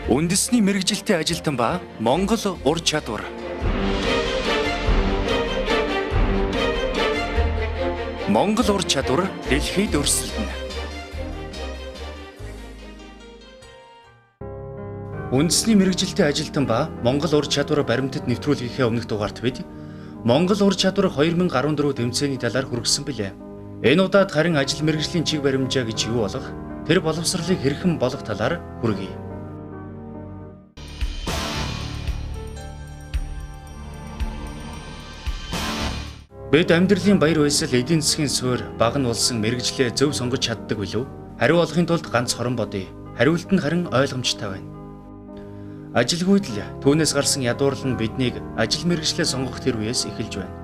Үндэсний мэрэгжилтэй ажилтан ба Монгол ур чадвар. Монгол ур чадвар дэлхийд өрсөлдөнө. Үндэсний мэрэгжилтэй ажилтан ба Монгол ур чадвар баримтад нэвтрүүлгийнхээ өмнөх дугаарт бид Монгол ур чадвар 2014 тэмцээний талаар хүргэсэн билээ. Энэ удаад харин ажил мэргэжлийн чиг баримжаа гэж юу болох, тэр боловсролыг хэрхэн болох талаар хүргэе. Бид амьдралын баяр баясгал эдийн засгийн суурь баг нь болсон мэрэгжлээ зөв сонгож чаддаг билүү? Хариу олохын тулд ганц хорон бодъё. Хариулт нь харин ойлгомжтой байна. Ажилгүйд л түүнээс гарсан ядуурл нь биднийг ажил мэргэжлээ сонгох тэр үеэс эхэлж байна.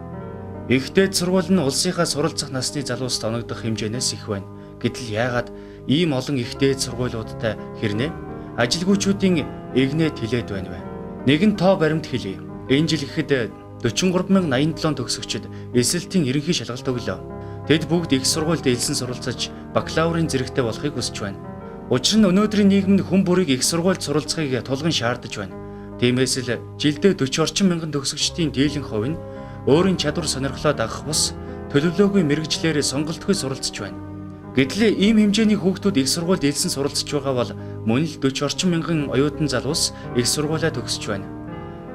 Ихтэй сургууль нь улсынхаа суралцах насны залууст оногдох хэмжээнээс их байна. Гэтэл яагаад ийм олон ихтэй сургуулиудтай хэрнээ ажилгүйчүүдийн эгнээ тэлээд байна вэ? Нэгэн тоо баримт хэлье. Энэ жил ихэд 43087 төгсөгчид эсэлтийн ерөнхий шалгалт өглөө. Тэд бүгд их сургуульд элсэн суралцаж бакалаврын зэрэгтэй болохыг хүсэж байна. Учир нь өнөөдрийн нийгэм нь хүн бүрийг их сургуульд суралцахыг тулган шаардаж байна. Тиймээс л жилдээ 40 орчим мянган төгсөгчдийн дийлэнх хувь нь өөрийн чадвар сонирхлоо дагах бус төлөвлөөгүй мэрэгчлэр сонголтгүй суралцж байна. Гэтэл ийм хэмжээний хүүхдүүд их сургуульд элсэн суралцж байгаа бол мөн л 40 орчим мянган оюутан залуус их сургуулаа төгсөж байна.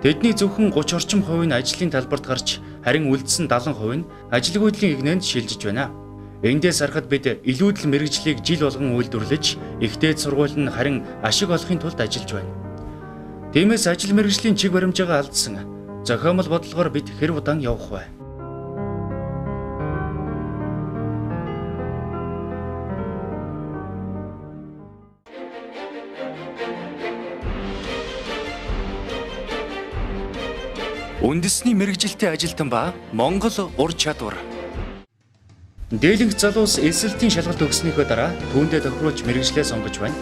Тэдний зөвхөн 30 орчим хувь нь ажлын талбарт гарч харин үлдсэн 70% нь ажилгүйдлийн игнэнд шилжиж байна. Эндээс харахад бид илүүдэл мэрэгжлийг жил болгон үйлдвэрлэж, ихтэй сургууль нь харин ашиг олохын тулд ажиллаж байна. Тиймээс ажил мэрэгжлийн чиг баримжаагаа алдсан зохиомол бодлогоор бид хэр удаан явах вэ? Үндэсний мэрэгжилтэй ажилтан ба Монгол ур чадвар. Дээлэнх залуус эсэлтийн шалгалт өгснөөхөө дараа түүндээ тохируулж мэрэгжлээ сонгож байна.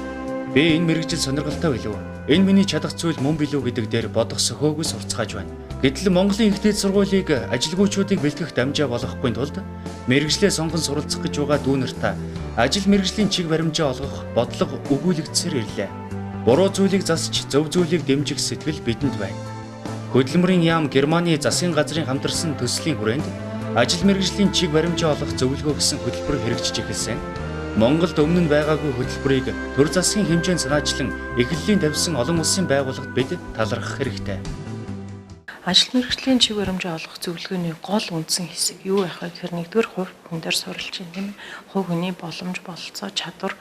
Би энэ мэрэгжил сонирхолтой билүү? Энэ миний чадах зүйл мөн билүү гэдэг дээр бодох сөхөөгүй сурцгааж байна. Гэтэл Монголын ихтэй сургуулийг ажилгүйчүүдийг бэлтгэх дамжаа болохгүй тулд мэрэгжлээ сонгон суралцах гэж байгаа дүүнерт ажил мэрэгжлийн чиг баримжаа олгох бодлого өгүүлэгдсээр ирлээ. Буруу зүйлийг засч зөв зүйлийг дэмжих сэтгэл бидэнд байна. Хөдөлмөрийн яам Германы засгийн газрын хамтарсан төслийн хүрээнд ажил мэргэжлийн чиг баримжаа олох зөвлөгөө гэсэн хөтөлбөр хэрэгжиж эхэлсэн. Монголд өмнө нь байгаагүй хөтөлбөрийг төр засгийн хэмжээнд санаачлан эхлэлийн тавьсан олон улсын байгууллагад бид талархах хэрэгтэй. Ажил мэргэжлийн чиг баримжаа олох зөвлөгөөний гол үндсэн хэсэг юу байх вэ гэхээр нэгдүгээр хувь хүн дээр суурилж байна тийм ээ. Хувь хүний боломж, бололцоо, чадвар,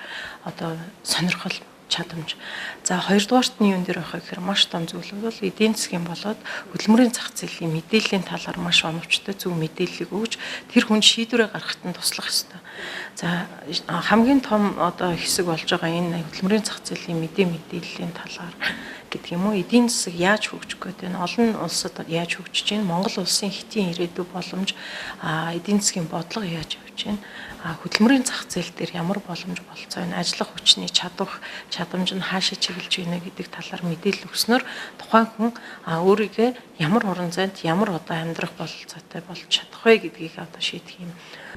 сонирхол, чадамж. За хоёрдугаарт нь юун дээр байх вэ гэхээр маш том зүйлүүд бол эдийн засгийн болоод хөдөлмөрийн зах зээлийн мэдээллийн талаар маш оновчтой зөв мэдээллийг өгж тэр хүнд шийдвэрээ гаргахад нь туслах ёстой. За хамгийн том хэсэг болж байгаа энэ хөдөлмөрийн зах зээлийн мэдээллийн талаар гэдэг юм уу, эдийн засаг яаж хөгжих гэдэг нь олон улсад яаж хөгжиж байна, Монгол улсын хэтийн ирээдүй боломж, эдийн засгийн бодлого яаж явж байна, хөдөлмөрийн зах зээл дээр ямар боломж болцоо байна, ажиллах хүчний чадамж нь хаашаа чиглэж байна гэдэг талаар мэдээлэл өгснөөр тухайн хүн өөрийгөө ямар орон зайд ямар амьдрах бололцоотой болж чадах вэ гэдгийг шийдэх юм.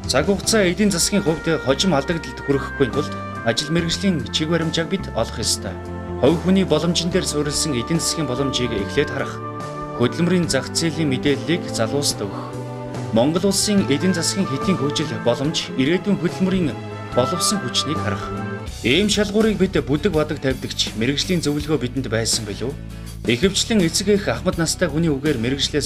Цаг хугацаа эдийн засгийн хувьд хожим алдагдалд хүрэхгүй тулд ажил мэргэжлийн чиг баримжааг бид олох ёстой. Хувь хүний боломжн дээр суурилсан эдийн засгийн боломжийг эхлээд харах. Хөдөлмөрийн зах зээлийн мэдээллийг залуусд өгөх. Монгол улсын эдийн засгийн хэтийн хөгжил боломж ирээдүйн хөдөлмөрийн боловсон хүчнийг харах. Ийм шалгуурыг бид бүдэг бадаг тавьдагч мэргэжлийн зөвлөгөө бидэнд байсан билүү? Ихэвчлэн эцэг эх ахмад настай хүний үгээр мэргэжлээ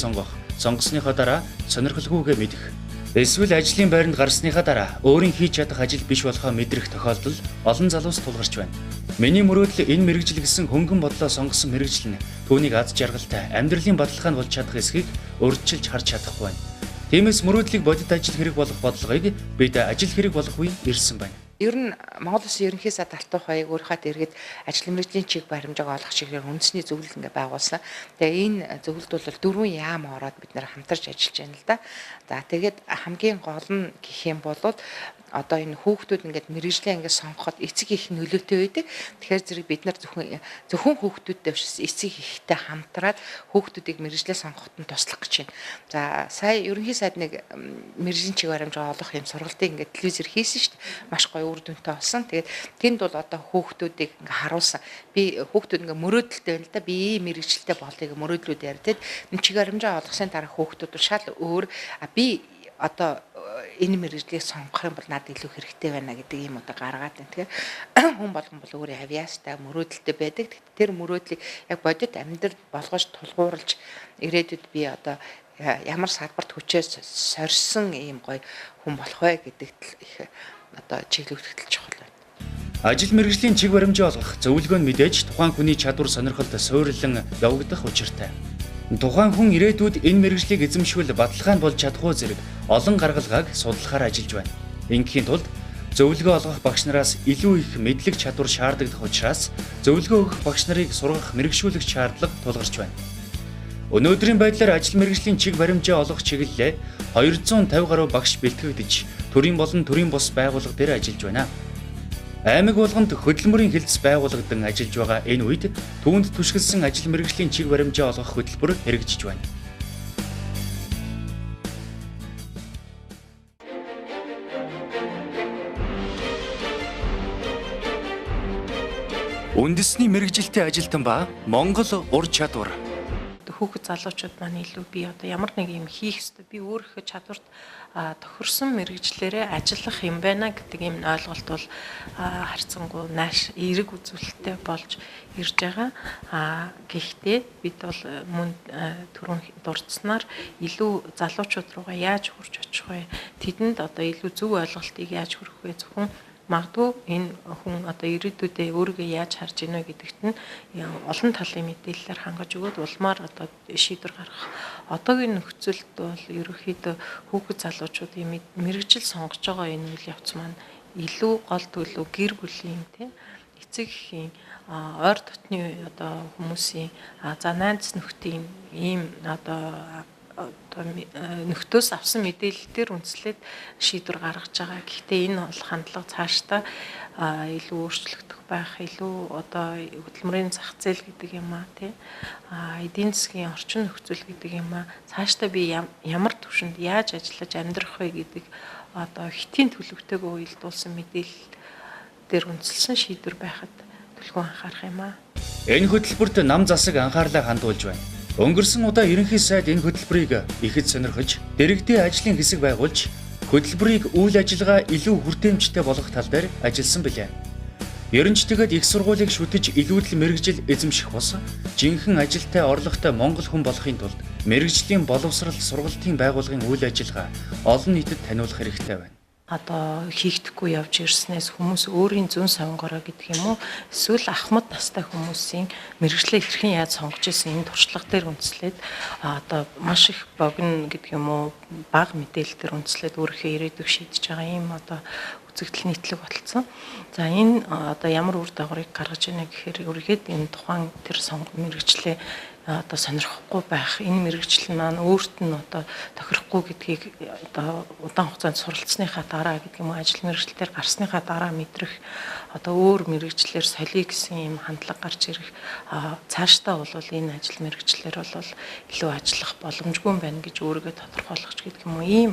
сонгосныхоо дараа сонирхолгүйгээ мэдэх. Эсвэл ажлын байранд гарсныхаа дараа өөрийн хийж чадах ажил биш болохоо мэдрэх тохиолдол олон залуус тулгарч байна. Миний мөрөөдөл энэ мэргэжил гэсэн хөнгөн бодлоо сонгосон мэргэжил нь түүнийг аз жаргалтай амьдралын баталгаанд болж чадах эсхийг урьдчилж харж чадахгүй байна. Тиймээс мөрөөдлийг бодит ажил хэрэг болох бодлогыг бид ажил хэрэг болох үе ирсэн байна. Ер нь Монгол Улсын ерөнхий сайд Алтан хоёрыг өөрийнхөө дэргэд ажил мэргэжлийн чиг баримжааг олох чиглэлээр үндэсний зөвлөл байгуулсан. Тэгээ энэ зөвлөлд бол 4 яам ороод бид нэр хамтарч ажиллаж байна л да. За тэгээд хамгийн гол нь гэх юм бол одоо энэ хүүхдүүд ингээд мэрэгжлээ ингээд сонгоход эцэг их нөлөөтэй байдаг. Тэгэхээр зэрэг бид нар зөвхөн хүүхдүүдтэй биш эцэг ихтэй хамтраад хүүхдүүдийг мэрэгжлээ сонгоход нь туслах гэж байна. За сая ерөнхий сайд нэг мэрэгжлийн чиг баримжаа олох юм сургалтыг ингээд телевизээр хийсэн шүү дээ. Маш гоё үр дүнтэй болсон. Тэгээд тэнд бол одоо хүүхдүүдийг ингээд харуулсан. Би хүүхдүүд ингээд мөрөөдөлтэй байна л да. Би мэрэгжлэлтэй болыг мөрөөдлүүд ярьдаг. Энэ чиг баримжаа олгосны дараа хүүхдүүд шал өөр би одоо энэ мэрэгжлийг сонгох юм бол надад илүү хэрэгтэй байна гэдэг юм одоо гаргаад байна. Тэгэхээр хүн болгон бол өөрийн авьяастай мөрөөдөлтэй байдаг. Тэр мөрөөдлийг яг бодит амьдрал болгож тулгуурлаж ирээдүйд би одоо ямар салбарт хүчээс сорьсон ийм гоё хүн болох вэ гэдэгт их одоо чиглүүлэгдэл чухал байна. Ажил мэргэжлийн чиг баримжаа олгох зөвлөгөө нь мэдээж тухайн хүний чадвар сонирхолд суурилан явагдах учиртай. Тухайн хүн ирээдүйд энэ мэргэжлийг эзэмшвэл баталгаанд болж чадахгүй зэрэг олон гаргалгааг судлахаар ажиллаж байна. Ингэхийн тулд зөвлөгөө олгох багш нараас илүү их мэдлэг чадвар шаардлагадах учраас зөвлөгөө өгөх багш нарыг сургах мэргэжшүүлэх шаардлага тулгарч байна. Өнөөдрийн байдлаар ажил мэргэжлийн чиг баримжаа олгох чиглэлээ 250 гаруй багш бэлтгэгдэж төрийн болон төрийн бус байгууллага дээр ажиллаж байна. Аймаг болгонд хөдөлмөрийн хэлтс байгуулагдсан ажиллаж байгаа энэ үед түүнд түшгэлсэн ажил мэргэжлийн чиг баримжаа олгох хөтөлбөр хэрэгжиж байна. Үндэсний мэргэжилтэй ажилтан ба Монгол ур чадвар. Хүүхэд залуучууд маань илүү би одоо ямар нэг юм хийх ёстой би өөрийнхөө чадварт тохирсон мэрэгжлэрээ ажиллах юм байна гэдэг юм ойлголт бол харьцангуй нааш эерэг үзүүлэлттэй болж ирж байгаа. Гэхдээ бид бол мөн түрүүн дурдсанаар илүү залуучууд руугаа яаж хүрч очих вэ? Тэдэнд одоо илүү зөв ойлголтыг яаж хүргэх вэ? Зөвхөн магадгүй энэ хүн одоо ирээдүйдээ өөрийгөө яаж харж ийнө гэдэгт нь олон талын мэдээллээр хангаж өгөөд улмаар одоо шийдвэр гаргах. Одоогийн нөхцөлд бол ерөнхийдөө хүүхэд залуучуудын мэрэгжил сонгож байгаа энэ үйл явц маань илүү гол төлөв гэр бүлийн эцэг эхийн ойр дотны одоо хүмүүсийн за найз нөхдийн ийм одоо нөхдөөс авсан мэдээлэл дээр үндэслээд шийдвэр гаргаж байгаа. Гэхдээ энэ бол хандлага цаашдаа илүү өөрчлөгдөх байх, илүү одоо хөдөлмөрийн зах зээл гэдэг юм эдийн засгийн орчин нөхцөл гэдэг юм цаашдаа би ямар түвшинд яаж ажиллаж амьдрах вэ гэдэг одоо хэтийн төлөвтэйгөө уялдуулсан мэдээлэл дээр үндэслэн шийдвэр байхад төлөвлөгөө анхаарах юм Энэ хөтөлбөрт нам засаг анхаарлаа хандуулж байна. Өнгөрсөн удаа ерөнхий сайд энэ хөтөлбөрийг ихэд сонирхож, дэргэдийн ажлын хэсэг байгуулж, хөтөлбөрийг үйл ажиллагаа илүү хүртээмжтэй болгох тал дээр ажилласан билээ. Ерөнчитэйгэд их сургуулийг шүтэж илүүдэл мэргэжил эзэмших бос, жинхэнэ ажилтай орлоготой монгол хүн болохын тулд мэргэжлийн боловсрал сургалтын байгууллагын үйл ажиллагаа олон нийтэд таниулах хэрэгтэй байна. Одоо хийгдэхгүй явж ирснээс хүмүүс өөрийн зүүн сонгороо гэдэг юм уу эсвэл ахмад настай хүмүүсийн мэргэжлээ хэрхэн яаж сонгож ирсэн энэ туршлага дээр үндэслээд одоо маш их богино гэдэг юм уу бага мэдээлэл дээр үндэслээд өөрийнхөө ирээдүйг шийдэж байгаа юм одоо үзэгдэл нийтлэг болцсон. За энэ одоо ямар үр дагаврыг гаргаж ийнэ гэхээр үргээд энэ тухайн тэр мэргэжлээ одоо сонирхгүй байх энэ мэргэжил маань өөрт нь одоо тохирохгүй гэдгийг одоо удаан хугацаанд суралцсныхаа дараа гэдэг юм ажил мэргэжлэлээр гарсныхаа дараа мэдрэх одоо өөр мэргэжлэлээр солиё гэсэн юм хандлага гарч ирэх цаашдаа бол энэ ажил мэргэжлэлээр бол илүү ажиллах боломжгүй байна гэж өөрийгөө тодорхойлгоч гэдэг юм уу ийм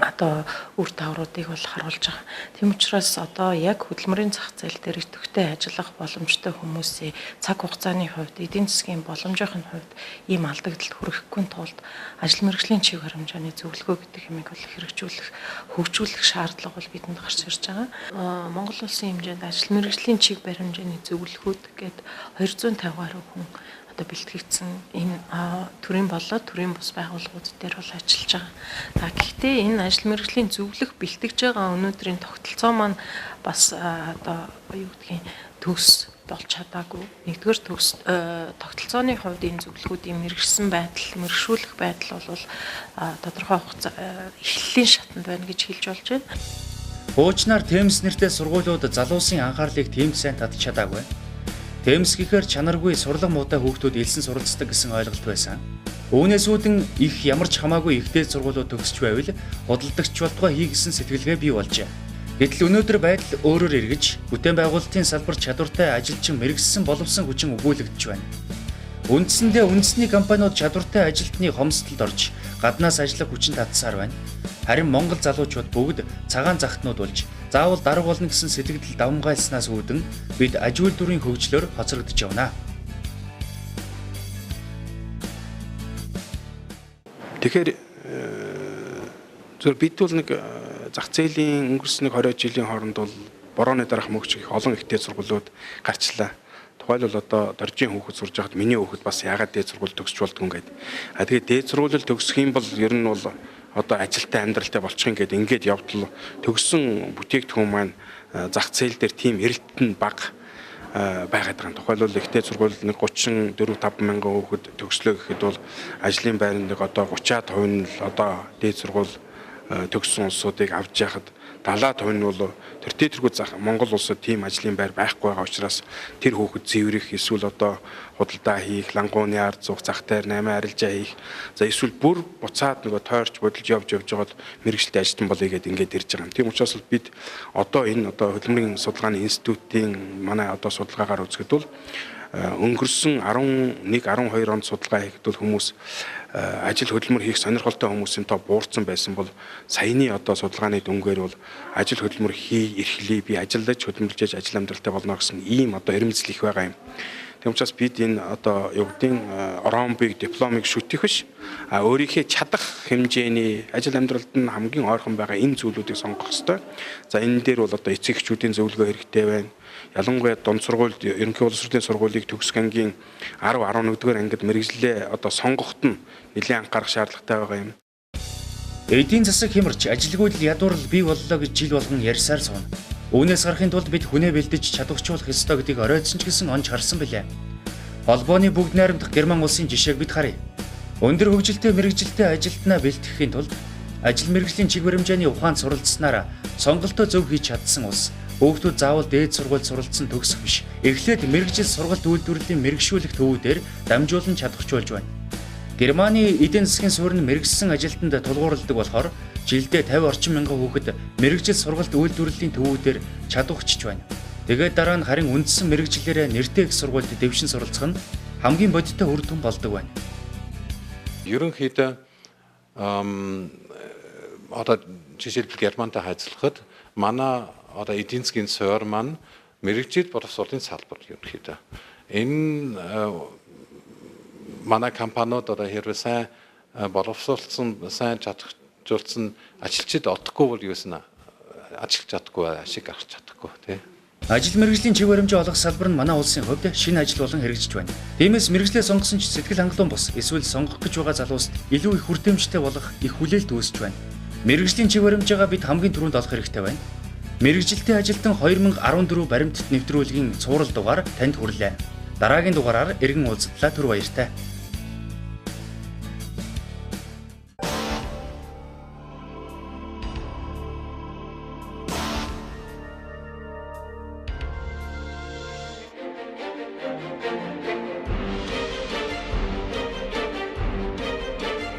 одоо үр дагавруудыг бол харуулж байгаа. Тийм учраас одоо яг хөдөлмөрийн зах зээл дээр идэвхтэй ажиллах боломжтой хүмүүсийн цаг хугацааны хувьд эдийн засгийн боломжийн хувьд ийм алдагдлалд хүрэхгүй тулд ажил мэргэжлийн чиг баримжааны зөвлөгөө гэдэг юмыг бол хэрэгжүүлэх, хөгжүүлэх шаардлага бол бидэнд гарч ирж байгаа. Монгол улсын хэмжээнд ажил мэргэжлийн чиг баримжааны зөвлөгөөд гээд 250 гаруй хүн бэлтгэгдсэн энэ төрийн болоод төрийн бус байгууллагууд дээр бол ажиллаж байгаа. Гэхдээ энэ ажил мэргэжлийн зөвлөх бэлтгэж байгаа өнөөдрийн тогтолцоо маань бас одоо юу гэдгийг төгс болж чадаагүй. Нэгдүгээр төгс тогтолцооны хувьд энэ зөвлөгүүдийн мэргэжсэн байдал, мэргэжшүүлэх байдал бол тодорхой хугацаа эхлэлийн шатанд байна гэж хэлж болж байна. Хуучнаар Темс нэртэй сургуулиуд залуусын анхаарлыг тийм сайн татж чадаагүй. Тэмсгэхээр чанаргүй сурлага муутай хүүхдүүд элсэн суралцдаг гэсэн ойлголт байсан. Үүнээс үүдэн их ямар ч хамаагүй ихтэй сургуулиуд төгсч байвал худалдагч болтугай хий гэсэн сэтгэлгээ бий болжээ. Гэтэл өнөөдөр байдал өөрөөр эргэж, бүтээн байгуулалтын салбарт чадвартай ажилчин мэрэгссэн боловсон хүчин өгүүлэгдэж байна. Үндсэндээ үндэсний компаниуд чадвартай ажилтны хомсдолд орж, гаднаас ажиллах хүчин татсаар байна. Харин Монгол залуучууд бүгд цагаан захтнууд болж, заавал дарга болно гэсэн сэтгэл давмгайлснаас үүдэн бид аж үйлдвэрийн хөгжлөөр хоцрогдож явна. Тэгэхээр зөв бид бол нэг зах зээлийн өнгөрсөн 20 жилийн хооронд бол борооны дараах мөгч их олон ихтэй сургуулиуд гарчлаа. Тухайлбал одоо доржийн хүүхэд сурж байхад миний хүүхэд бас яагаад дээд сургууль төгсч болдгоо ингээд. Тэгээд дээд сургууль төгсөх юм бол ер нь бол одоо ажилтаа амьдралтай болчих юм ингээд явдал төгссөн бүтээгдэхүүн маань зах зээл дээр тийм эрэлтэн бага байгаад байгаа. Тухайлбал ихтэй сургууль нэг 34-5 мянган хүүхэд төгслөө гэхэд бол ажлын байранд нэг одоо 30% нь л одоо дээд сургууль төгссөн улсуудыг авч яхад 70% нь бол тэр дээдэргүй Монгол улсад тийм ажлын байр байхгүй байгаа учраас тэр хүүхэд зэврэх эсвэл одоо худалдаа хийх, лангууны ард зуух, зах дээр 8 арилжаа хийх. За эсвэл бүр буцаад нөгөө тойрч бодолж явж байгаад мэрэгчлээ ажилтан болъё гэдээ ингээд ирж байгаа юм. Тийм учраас л бид одоо энэ одоо хөдөлмөрийн судалгааны институтийн манай одоо судалгаагаар үзэхэд бол өнгөрсөн 11-12 онд судалгаа хийхэд бол хүмүүс ажил хөдөлмөр хийх сонирхолтой хүмүүсийн тоо буурсан байсан бол саяны одоо судалгааны дүнгээр бол ажил хөдөлмөр эрхлэе, би ажилдаж хөдөлмөрлөж ажил амьдралтай болно гэсэн ийм одоо эрмэлзэл их байгаа юм. Тэгм учраас бид энэ одоо юу гэдгийг оромбыг, дипломыг шүтэх биш, өөрийнхөө чадах хэмжээний ажил амьдралд нь хамгийн ойрхон байгаа энэ зүйлүүдийг сонгох ёстой. За энэ дээр бол одоо эцэг эхчүүдийн зөвлөгөө хэрэгтэй байна. Ялангуяа дунд сургуульд ерөнхий боловсролын сургуулийг төгсөх ангийн 10-11-р ангид мэрэгжлээ одоо сонгоход нь нэлээд анхаарах шаардлагатай байгаа юм. Эдийн засаг хямарч ажилгүйд ядуурл бий боллоо гэж жил болгон ярьсаар сууна. Үүнээс гарахын тулд бид хүнээ бэлдэж чадварчлуулах ёстой гэдгийг оройтсон ч гэсэн онж харсан билээ. Холбооны бүгд найрамдах Герман улсын жишээг бид харъя. Өндөр хөгжилтэй мэрэгжилтэй ажилтнаа бэлтгэхийн тулд ажил мэргэжлийн чиг баримжааны ухаанд суралцсанаар сонголтоо зөв хийж чадсан улс хүүхдүүд заавал дээд сургууль суралцсан төгсөх биш. Эхлээд мэргэжил сургалт үйлдвэрлэлийн мэрэгшүүлэх төвүүдээр дамжуулан чадварчулж байна. Германы эдийн засгийн суурь нь мэрэгжсэн ажилтнанд тулгуурладаг болохоор жилдээ 50 орчим мянган хүүхэд мэрэгжил сургалт үйлдвэрлэлийн төвүүдээр чадварчж байна. Тэгээд дараа нь харин үндсэн мэрэгжлээрээ нэртэй их сургуульд дэвшин суралцах нь хамгийн бодиттой үр дүн болдог байна. Ерөнхийдөө одоо жишээлбэл Германтай харьцуулахад манай одоо эдийн засгийн суурь маань мэрэгжил боловсролын салбар ерөнхийдөө энэ манай компаниуд одоо хэрвээ сайн боловсруулсан, сайн чадваржуулсан ажилчид олдохгүй бол юу гэсэн ажиллаж чадахгүй, ашиг авах чадахгүй тий. Ажил мэргэжлийн чиг баримжаа олгох салбар нь манай улсын хувьд шинэ ажил болон хэрэгжиж байна. Тиймээс мэргэжлээ сонгосон ч сэтгэл хангалуун бус эсвэл сонгох гэж байгаа залууст илүү их хүртээмжтэй болох их хүлээлт үүсэж байна. Мэргэжлийн чиг баримжаагаа бид хамгийн түрүүнд олох хэрэгтэй байна. Мэргэжилтийн ажилтан 2014 баримтат нэвтрүүлгийн цуврал дугаар танд хүрлээ. Дараагийн дугаараар эргэн уулзтлаа түр баяртай.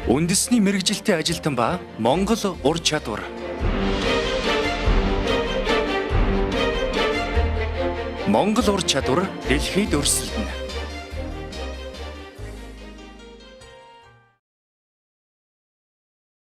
Үндэсний мэргэжилтэй ажилтан ба Монгол ур чадвар. Монгол ур чадвар дэлхийд өрсөлдөнө.